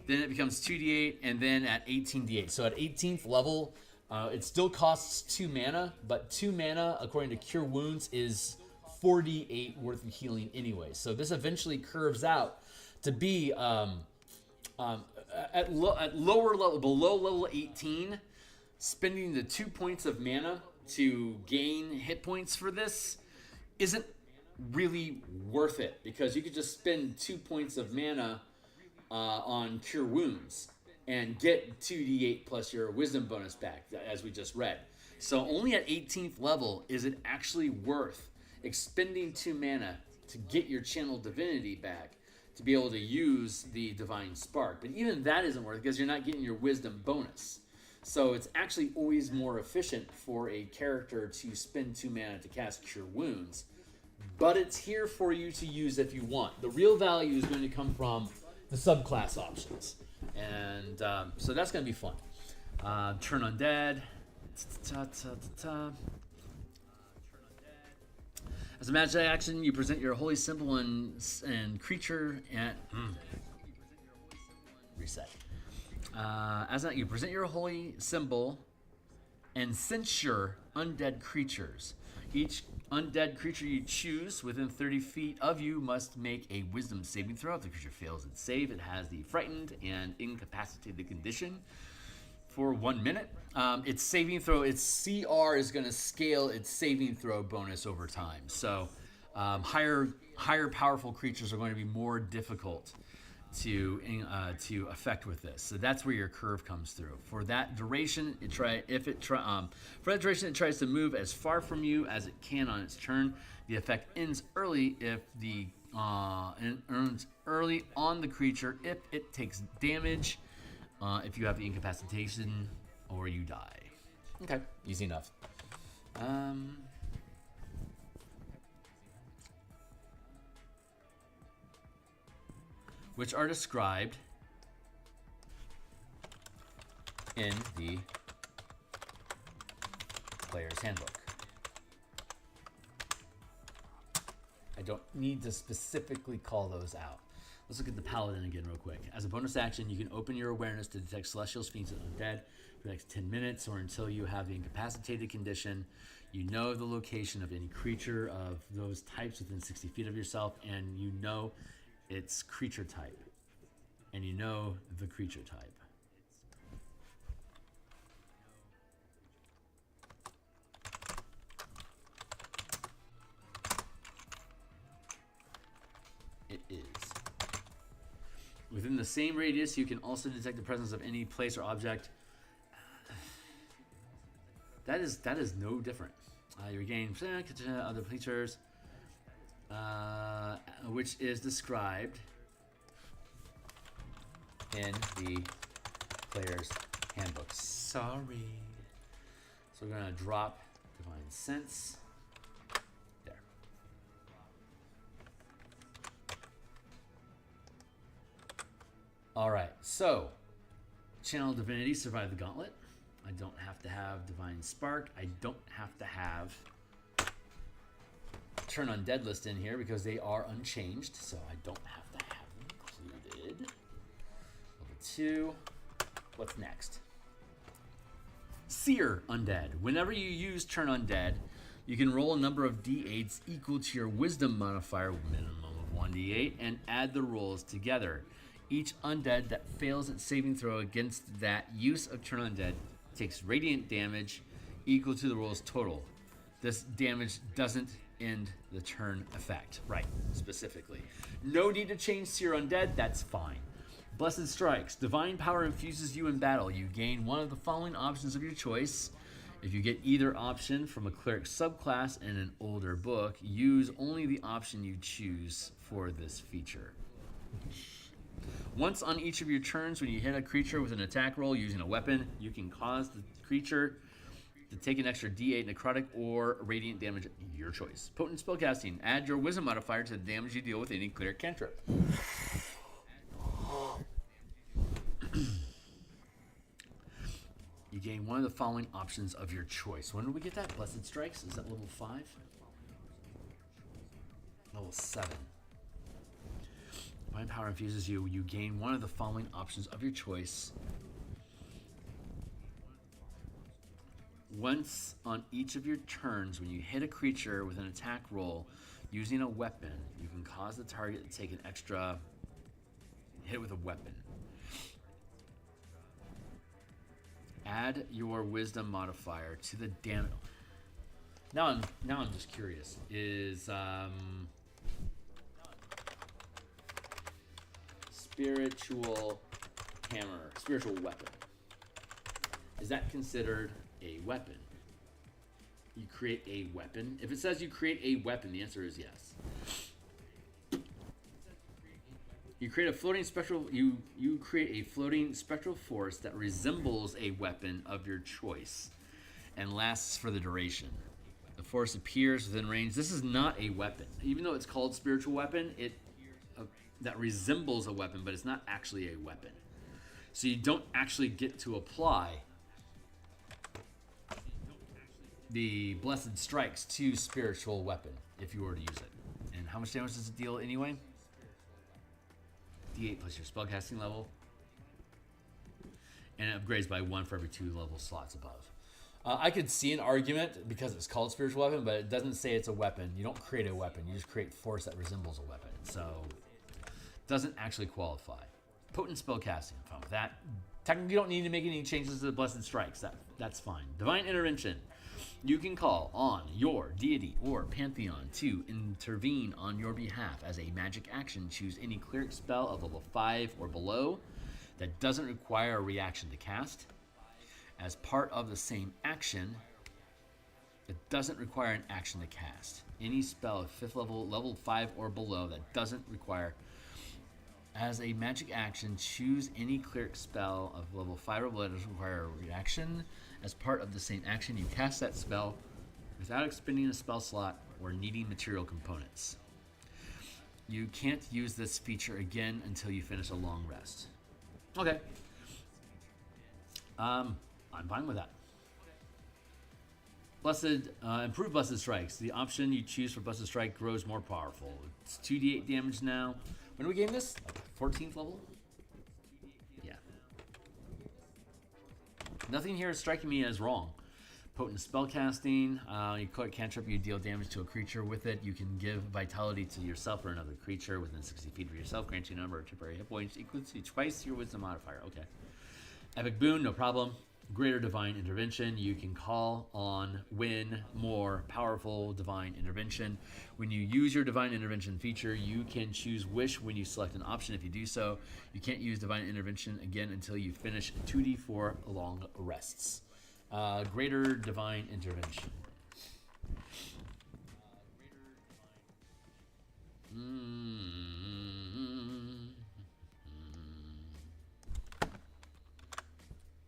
then it becomes 2d8, and then at 18d8. So at 18th level... it still costs 2 mana, but 2 mana, according to Cure Wounds, is 48 worth of healing anyway. So this eventually curves out to be at lower level, below level 18, spending the 2 points of mana to gain hit points for this isn't really worth it, because you could just spend 2 points of mana on Cure Wounds and get 2d8 plus your wisdom bonus back, as we just read. So only at 18th level is it actually worth expending 2 mana to get your channel divinity back to be able to use the divine spark. But even that isn't worth it because you're not getting your wisdom bonus. So it's actually always more efficient for a character to spend 2 mana to cast Cure Wounds, but it's here for you to use if you want. The real value is going to come from the subclass options. And so that's going to be fun. Turn Undead. As a magic action, you present your holy symbol and creature and... Reset. You present your holy symbol and censure undead creatures. Each undead creature you choose within 30 feet of you must make a wisdom saving throw. If the creature fails its save, it has the frightened and incapacitated condition for 1 minute. Its saving throw, its CR is going to scale its saving throw bonus over time. So higher powerful creatures are going to be more difficult to affect with this. So that's where your curve comes through. For that duration, it tries to move as far from you as it can on its turn. The effect ends early if it earns early on the creature if it takes damage, if you have the incapacitation, or you die. Okay, easy enough. Which are described in the player's handbook. I don't need to specifically call those out. Let's look at the Paladin again real quick. As a bonus action, you can open your awareness to detect celestial fiends and undead for the next 10 minutes or until you have the incapacitated condition. You know the location of any creature of those types within 60 feet of yourself, and you know its creature type, and you know the creature type. It is. Within the same radius, you can also detect the presence of any place or object. That is no different. You regain other creatures, which is described in the player's handbook. Sorry. So we're gonna drop Divine Sense. There. All right. So, Channel Divinity, survive the gauntlet. I don't have to have Divine Spark. I don't have to have Turn Undead list in here because they are unchanged, so I don't have to have them included. Level 2. What's next? Seer Undead. Whenever you use Turn Undead, you can roll a number of d8s equal to your Wisdom modifier, minimum of 1d8, and add the rolls together. Each undead that fails its saving throw against that use of Turn Undead takes radiant damage. equal to the roll's total. This damage doesn't end the turn effect. Right, specifically. No need to change Seer Undead, that's fine. Blessed Strikes. Divine power infuses you in battle. You gain one of the following options of your choice. If you get either option from a cleric subclass in an older book, use only the option you choose for this feature. Once on each of your turns, when you hit a creature with an attack roll using a weapon, you can cause the creature to take an extra D8 necrotic or radiant damage, your choice. Potent spellcasting. Add your wisdom modifier to the damage you deal with any cleric cantrip. You gain one of the following options of your choice. When did we get that? Blessed Strikes? Is that level 5? Level 7. Divine power infuses you. You gain one of the following options of your choice. Once on each of your turns, when you hit a creature with an attack roll using a weapon, you can cause the target to take an extra hit with a weapon. Add your wisdom modifier to the damage. Now I'm just curious. Is spiritual hammer, spiritual weapon, is that considered a weapon? You create a weapon? If it says you create a weapon, the answer is yes. You create a floating spectral. You create a floating spectral force that resembles a weapon of your choice, and lasts for the duration. The force appears within range. This is not a weapon, even though it's called spiritual weapon. That resembles a weapon, but it's not actually a weapon. So you don't actually get to apply the Blessed Strikes to spiritual weapon if you were to use it. And how much damage does it deal anyway? D8 plus your spellcasting level. And it upgrades by 1 for every 2 level slots above. I could see an argument because it's called spiritual weapon, but it doesn't say it's a weapon. You don't create a weapon. You just create force that resembles a weapon. So it doesn't actually qualify. Potent spellcasting. I'm fine with that. Technically, you don't need to make any changes to the Blessed Strikes. That's fine. Divine Intervention. You can call on your deity or pantheon to intervene on your behalf. As a magic action, choose any cleric spell of level 5 or below that doesn't require a reaction to cast. As part of the same action, it doesn't require an action to cast. Any spell of 5th level, level 5 or below that doesn't require. As a magic action, choose any cleric spell of level 5 or below that doesn't require a reaction. As part of the same action, you cast that spell without expending a spell slot or needing material components. You can't use this feature again until you finish a long rest. Okay. I'm fine with that. Improved Blessed Strikes. The option you choose for Blessed Strike grows more powerful. It's 2d8 damage now. When do we game this? 14th level? Yeah. Nothing here is striking me as wrong. Potent spellcasting. You call it cantrip, you deal damage to a creature with it. You can give vitality to yourself or another creature within 60 feet of yourself, granting a number of temporary hit points equal to twice your wisdom modifier. Okay. Epic boon, no problem. Greater divine intervention. You can call on win more powerful divine intervention. When you use your divine intervention feature, you can choose wish when you select an option. If you do so, you can't use divine intervention again until you finish 2d4 long rests. Greater divine intervention.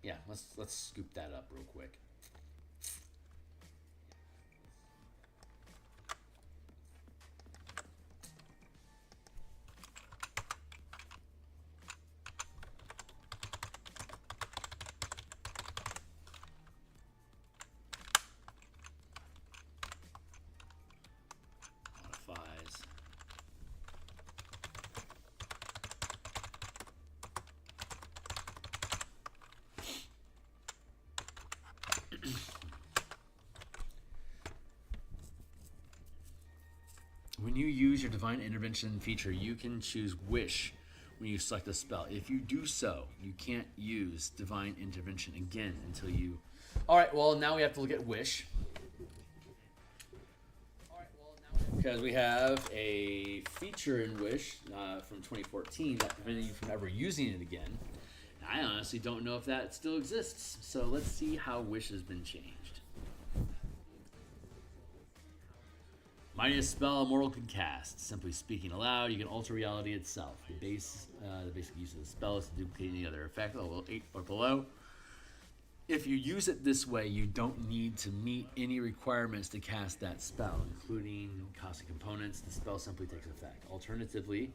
Yeah, let's scoop that up real quick. Modifies. When you use your divine intervention feature, you can choose wish when you select a spell. If you do so, you can't use divine intervention again until you All right, well, now we have to look at Wish. Because we have a feature in Wish from 2014 that prevented you from ever using it again. I honestly don't know if that still exists. So let's see how Wish has been changed. Mightiest spell a mortal can cast. Simply speaking aloud, you can alter reality itself. The basic use of the spell is to duplicate any other effect level 8 or below. If you use it this way, you don't need to meet any requirements to cast that spell, including costing components. The spell simply takes effect. Alternatively,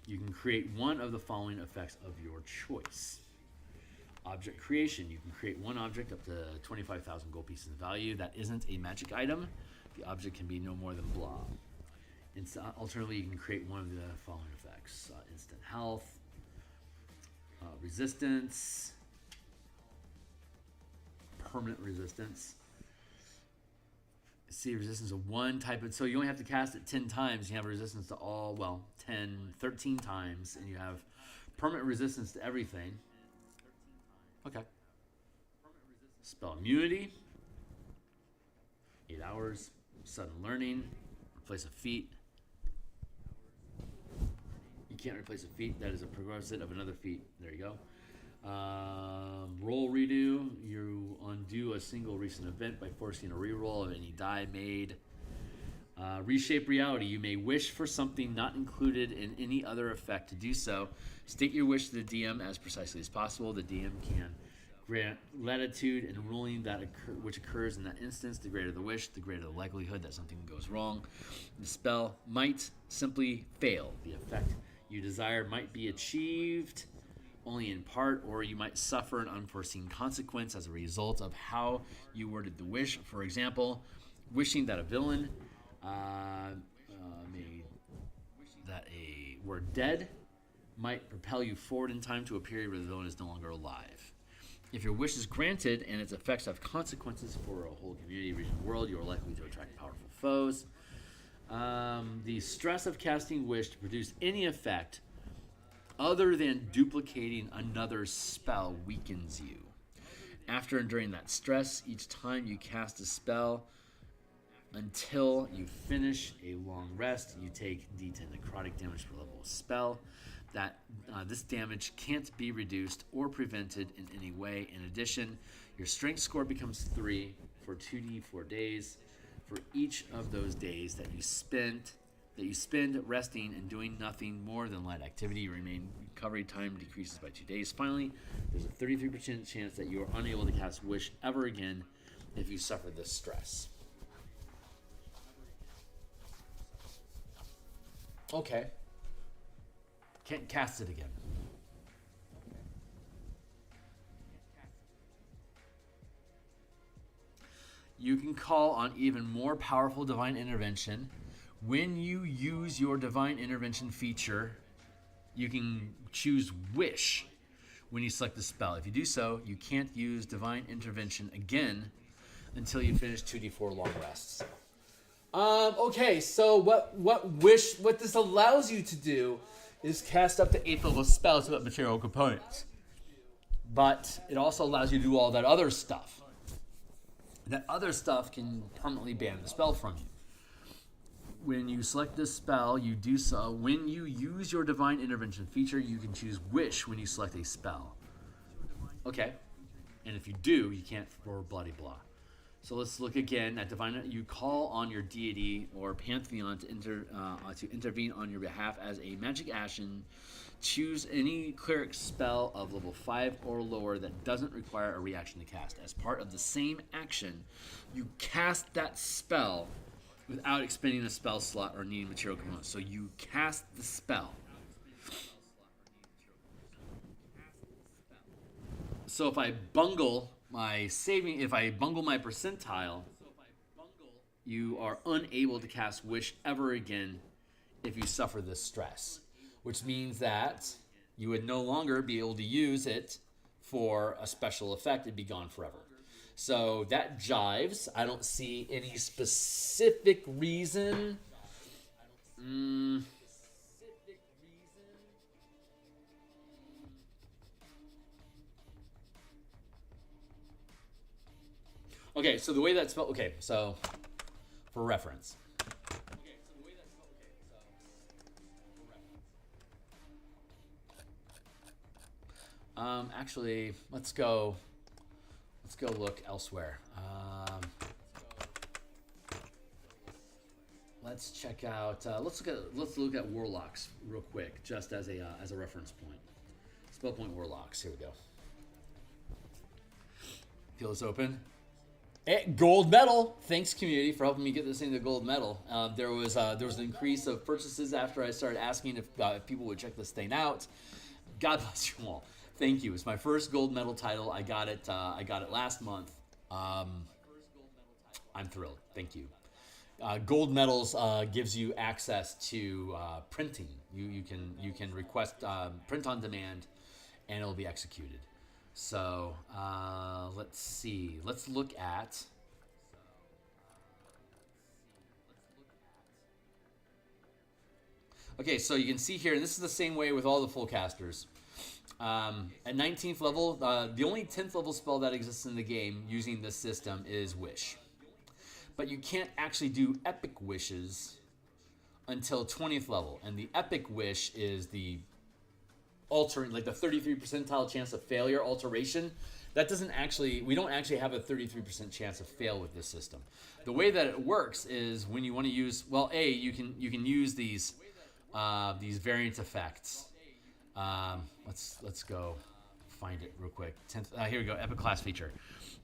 you can create one of the following effects of your choice. Object creation. You can create one object up to 25,000 gold pieces of value that isn't a magic item. The object can be no more than blah. Alternatively, you can create one of the following effects. Instant health, resistance, permanent resistance. See, resistance of one type of, so you only have to cast it 10 times. You have resistance to all, well, 13 times, and you have permanent resistance to everything. Okay. Spell immunity, 8 hours, sudden learning, replace a feat. You can't replace a feat, that is a prerequisite of another feat. There you go. Roll redo. You undo a single recent event by forcing a reroll of any die made. Reshape reality. You may wish for something not included in any other effect. To do so, state your wish to the DM as precisely as possible. The DM can grant latitude in ruling that which occurs in that instance. The greater the wish, the greater the likelihood that something goes wrong. The spell might simply fail. The effect you desire might be achieved only in part, or you might suffer an unforeseen consequence as a result of how you worded the wish. For example, wishing that a villain were dead might propel you forward in time to a period where the villain is no longer alive. If your wish is granted and its effects have consequences for a whole community, region, world, you are likely to attract powerful foes. The stress of casting wish to produce any effect other than duplicating another spell weakens you. After enduring that stress, each time you cast a spell until you finish a long rest, you take D10 necrotic damage per level of spell. This damage can't be reduced or prevented in any way. In addition, your strength score becomes 3 for 2d4 days. For each of those days that you spend resting and doing nothing more than light activity, your recovery time decreases by 2 days. Finally, there's a 33% chance that you are unable to cast Wish ever again if you suffer this stress. Okay. Can't cast it again. You can call on even more powerful divine intervention. When you use your divine intervention feature, you can choose Wish when you select the spell. If you do so, you can't use divine intervention again until you finish 2d4 long rests. Okay, so what this allows you to do is cast up to 8th level spells without material components. But it also allows you to do all that other stuff. That other stuff can permanently ban the spell from you. When you select this spell, you do so. When you use your divine intervention feature, you can choose Wish when you select a spell. Okay. And if you do, you can't for bloody blah. So let's look again at divine. You call on your deity or pantheon to intervene on your behalf as a magic action. Choose any cleric spell of level 5 or lower that doesn't require a reaction to cast. As part of the same action, you cast that spell without expending a spell slot or needing material components. So you cast the spell. So if I bungle my percentile, you are unable to cast Wish ever again if you suffer this stress, which means that you would no longer be able to use it for a special effect. It'd be gone forever. So that jives. I don't see any specific reason. Okay, so the way that's spelled. Okay, so for reference. Actually, let's go look elsewhere. Let's check out. Let's look at Warlocks real quick, just as a reference point. Spell point Warlocks. Here we go. Feel this open. Gold medal. Thanks, community, for helping me get this thing to gold medal. There was an increase of purchases after I started asking if people would check this thing out. God bless you all. Thank you. It's my first gold medal title. I got it last month. I'm thrilled. Thank you. Gold medals gives you access to printing. You can request print on demand, and it'll be executed. So let's see. Let's look at. Okay, so you can see here, and this is the same way with all the full casters. At 19th level, the only 10th level spell that exists in the game using this system is Wish. But you can't actually do Epic Wishes until 20th level. And the Epic Wish is the altering, like the 33 percentile chance of failure alteration. That doesn't actually, we don't actually have a 33% chance of fail with this system. The way that it works is when you want to use, well, you can use these variant effects. Let's go find it real quick. Here we go. Epic class feature.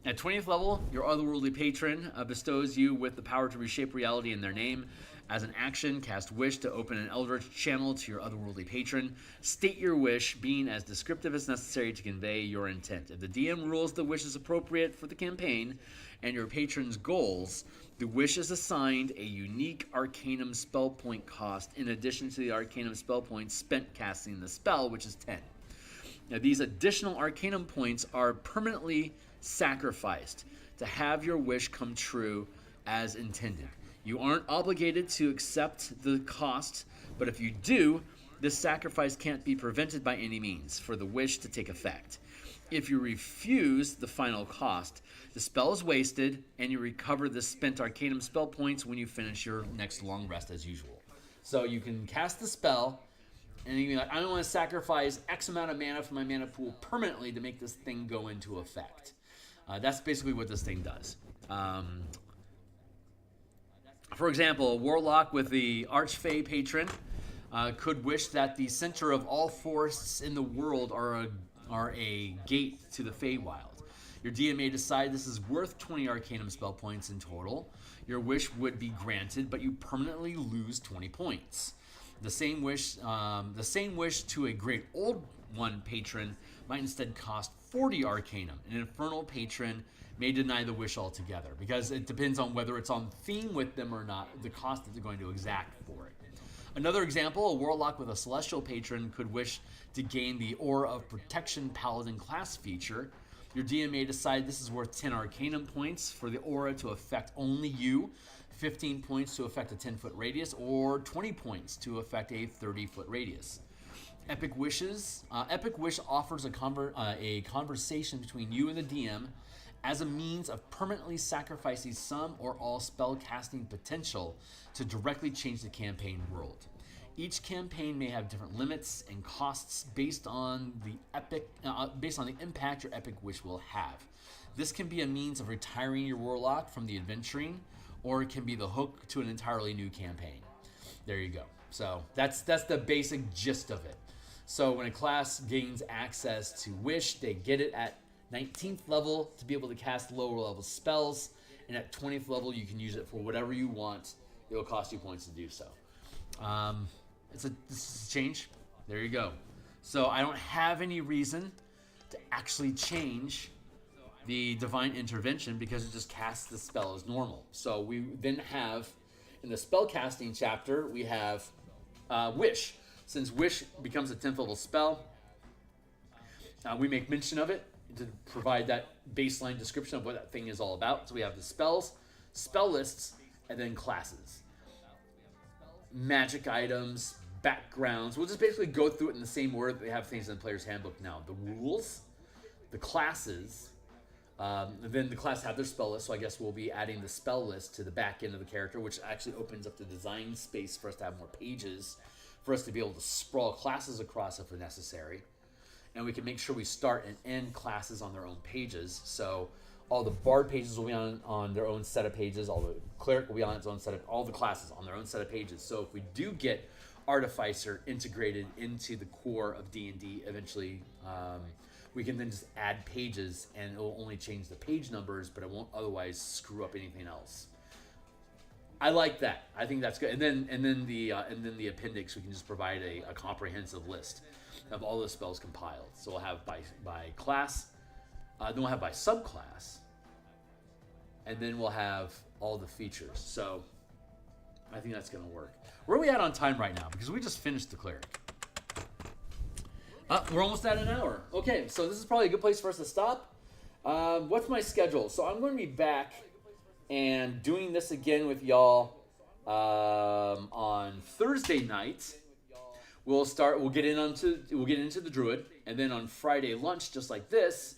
At 20th level, your otherworldly patron bestows you with the power to reshape reality in their name. As an action, cast Wish to open an Eldritch channel to your otherworldly patron. State your wish, being as descriptive as necessary to convey your intent. If the DM rules the wish is appropriate for the campaign and your patron's goals, the wish is assigned a unique Arcanum spell point cost in addition to the Arcanum spell points spent casting the spell, which is 10. Now, these additional Arcanum points are permanently sacrificed to have your wish come true as intended. You aren't obligated to accept the cost, but if you do, this sacrifice can't be prevented by any means for the wish to take effect. If you refuse the final cost, the spell is wasted, and you recover the spent Arcanum spell points when you finish your next long rest as usual. So you can cast the spell, and you can be like, I don't want to sacrifice X amount of mana from my mana pool permanently to make this thing go into effect. That's basically what this thing does. For example, a Warlock with the Archfey patron could wish that the center of all forests in the world are a gate to the Feywild. Your DM may decide this is worth 20 Arcanum spell points in total. Your wish would be granted, but you permanently lose 20 points. The same wish to a Great Old One patron might instead cost 40 Arcanum. An Infernal patron may deny the wish altogether because it depends on whether it's on theme with them or not, the cost that they're going to exact for it. Another example, a Warlock with a Celestial patron could wish to gain the Aura of Protection Paladin class feature. Your DM may decide this is worth 10 Arcanum points for the Aura to affect only you, 15 points to affect a 10-foot radius, or 20 points to affect a 30-foot radius. Epic Wish offers a conversation between you and the DM as a means of permanently sacrificing some or all spell casting potential to directly change the campaign world. Each campaign may have different limits and costs based on the impact your Epic Wish will have. This can be a means of retiring your Warlock from the adventuring, or it can be the hook to an entirely new campaign. There you go. So that's the basic gist of it. So when a class gains access to Wish, they get it at 19th level to be able to cast lower level spells, and at 20th level you can use it for whatever you want. It will cost you points to do so. This is a change. There you go. So I don't have any reason to actually change the Divine Intervention because it just casts the spell as normal. So we then have, in the spell casting chapter, we have Wish. Since Wish becomes a 10th level spell, we make mention of it to provide that baseline description of what that thing is all about. So we have the spells, spell lists, and then classes. Magic items, backgrounds. We'll just basically go through it in the same order that they have things in the player's handbook now. The rules, the classes, Then the class have their spell list, so I guess we'll be adding the spell list to the back end of the character, which actually opens up the design space for us to have more pages, for us to be able to sprawl classes across if necessary. And we can make sure we start and end classes on their own pages. So all the bard pages will be on their own set of pages, all the cleric will be on its own set of, all the classes on their own set of pages. So if we do get Artificer integrated into the core of D&D eventually, we can then just add pages, and it will only change the page numbers, but it won't otherwise screw up anything else. I like that. I think that's good. And then the appendix, we can just provide a comprehensive list of all the spells compiled. So we'll have by class, then we'll have by subclass, and then we'll have all the features. So I think that's going to work. Where are we at on time right now? Because we just finished the cleric. We're almost at an hour. Okay, so this is probably a good place for us to stop. What's my schedule? So I'm going to be back and doing this again with y'all on Thursday night. We'll get into the druid, and then on Friday lunch, just like this,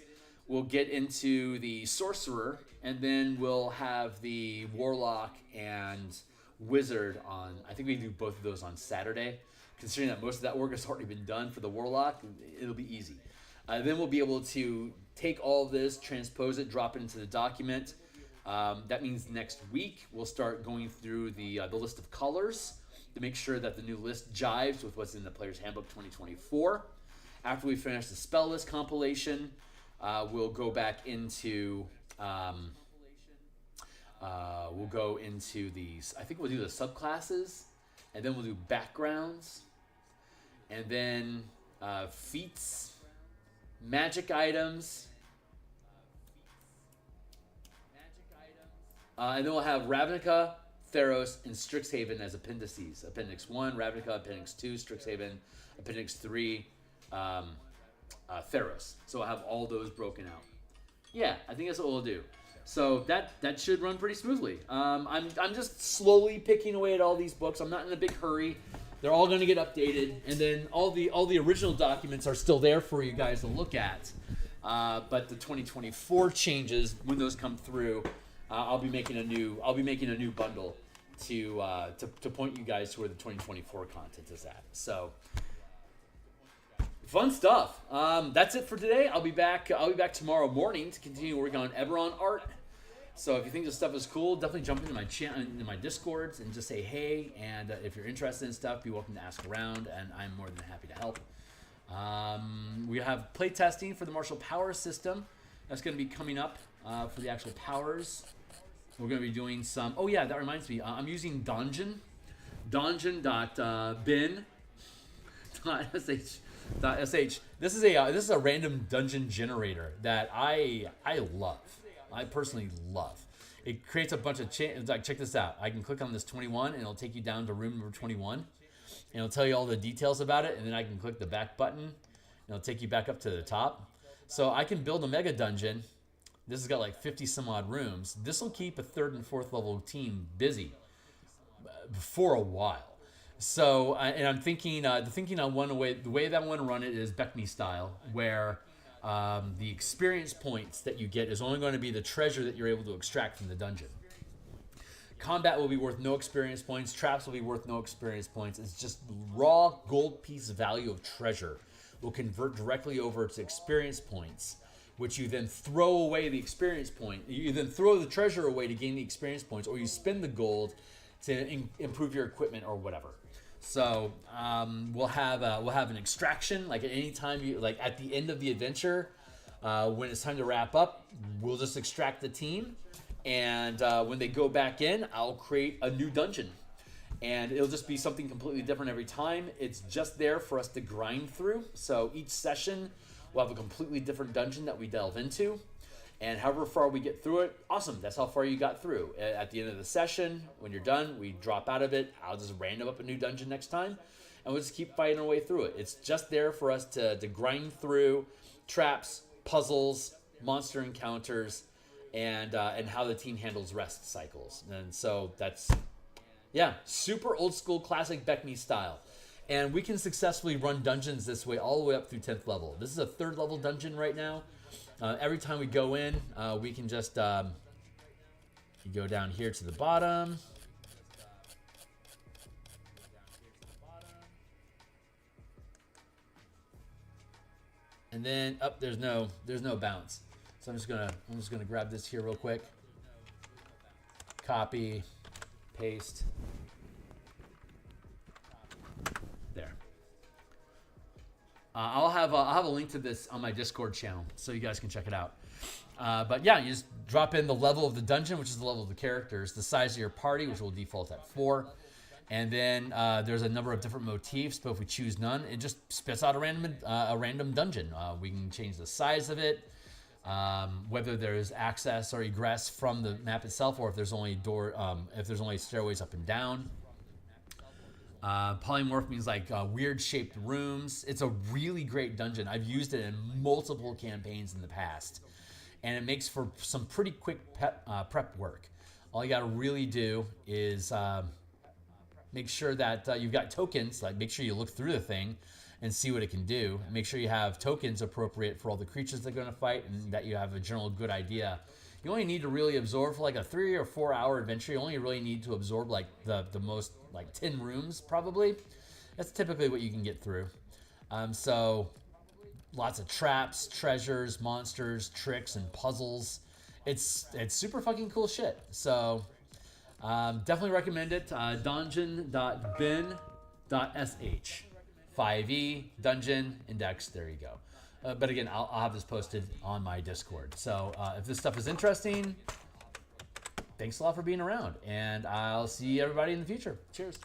we'll get into the sorcerer, and then we'll have the warlock and wizard on. I think we do both of those on Saturday. Considering that most of that work has already been done for the warlock, it'll be easy. Then we'll be able to take all of this, transpose it, drop it into the document. That means next week we'll start going through the list of colors to make sure that the new list jives with what's in the Player's Handbook 2024. After we finish the spell list compilation, we'll go back into these. I think we'll do the subclasses, and then we'll do backgrounds, and then feats, magic items, and then we'll have Ravnica, Theros, and Strixhaven as appendices. Appendix 1, Ravnica. Appendix 2, Strixhaven. Appendix 3, Theros. So we'll have all those broken out. Yeah, I think that's what we'll do. So that should run pretty smoothly. I'm just slowly picking away at all these books. I'm not in a big hurry. They're all going to get updated, and then all the original documents are still there for you guys to look at. But the 2024 changes, when those come through, I'll be making a new bundle to point you guys to where the 2024 content is at. So fun stuff. That's it for today. I'll be back tomorrow morning to continue working on Eberron art. So if you think this stuff is cool, definitely jump into my channel, into my Discords, and just say hey. And if you're interested in stuff, be welcome to ask around, and I'm more than happy to help. We have play testing for the martial power system. That's going to be coming up for the actual powers. We're going to be doing some. Oh yeah, that reminds me. I'm using donjon.bin.sh. This is a random dungeon generator that I love. I personally love. It creates a bunch of like, check this out. I can click on this 21, and it'll take you down to room number 21, and it'll tell you all the details about it. And then I can click the back button, and it'll take you back up to the top. So I can build a mega dungeon. This has got like 50 some odd rooms. This will keep a 3rd and 4th level team busy for a while. So, and I'm thinking, the way that I want to run it is Beckme style, where the experience points that you get is only going to be the treasure that you're able to extract from the dungeon. Combat will be worth no experience points. Traps will be worth no experience points. It's just raw gold piece value of treasure will convert directly over to experience points, which you then throw away the experience point. You then throw the treasure away to gain the experience points, or you spend the gold to improve your equipment or whatever. So we'll have an extraction, like at any time like at the end of the adventure, when it's time to wrap up, we'll just extract the team, and when they go back in, I'll create a new dungeon, and it'll just be something completely different every time. It's just there for us to grind through. So each session we'll have a completely different dungeon that we delve into. And however far we get through it, awesome. That's how far you got through. At the end of the session, when you're done, we drop out of it. I'll just random up a new dungeon next time, and we'll just keep fighting our way through it. It's just there for us to grind through traps, puzzles, monster encounters, and how the team handles rest cycles. And so that's, yeah, super old school classic Beckme style. And we can successfully run dungeons this way all the way up through 10th level. This is a 3rd level dungeon right now. Every time we go in, we can just you go down here to the bottom. And then up there's no bounce. So I'm just gonna grab this here real quick. Copy, paste. There. I'll have a link to this on my Discord channel so you guys can check it out. But yeah, you just drop in the level of the dungeon, which is the level of the characters, the size of your party, which will default at 4. And then there's a number of different motifs, but if we choose none, it just spits out a random dungeon. We can change the size of it, whether there's access or egress from the map itself, or if there's only stairways up and down. Polymorph means like weird shaped rooms. It's a really great dungeon. I've used it in multiple campaigns in the past, and it makes for some pretty quick prep work. All you got to really do is make sure that you've got tokens. Like, make sure you look through the thing and see what it can do. Make sure you have tokens appropriate for all the creatures they're going to fight, and that you have a general good idea. You only need to really absorb for like a 3 or 4 hour adventure. You only really need to absorb like the most, like 10 rooms probably. That's typically what you can get through. So lots of traps, treasures, monsters, tricks, and puzzles. It's super fucking cool shit. So definitely recommend it. Dungeon.bin.sh. 5e, dungeon, index, there you go. But again, I'll have this posted on my Discord. So if this stuff is interesting, thanks a lot for being around. And I'll see everybody in the future. Cheers.